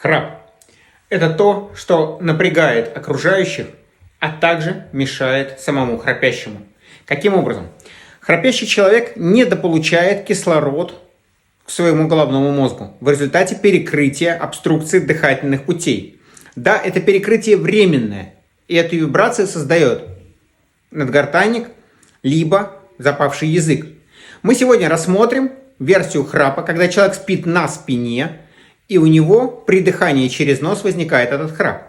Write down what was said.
Храп – это то, что напрягает окружающих, а также мешает самому храпящему. Каким образом? Храпящий человек недополучает кислород к своему головному мозгу в результате перекрытия обструкции дыхательных путей. Да, это перекрытие временное, и эту вибрацию создает надгортанник, либо запавший язык. Мы сегодня рассмотрим версию храпа, когда человек спит на спине, и у него при дыхании через нос возникает этот храп.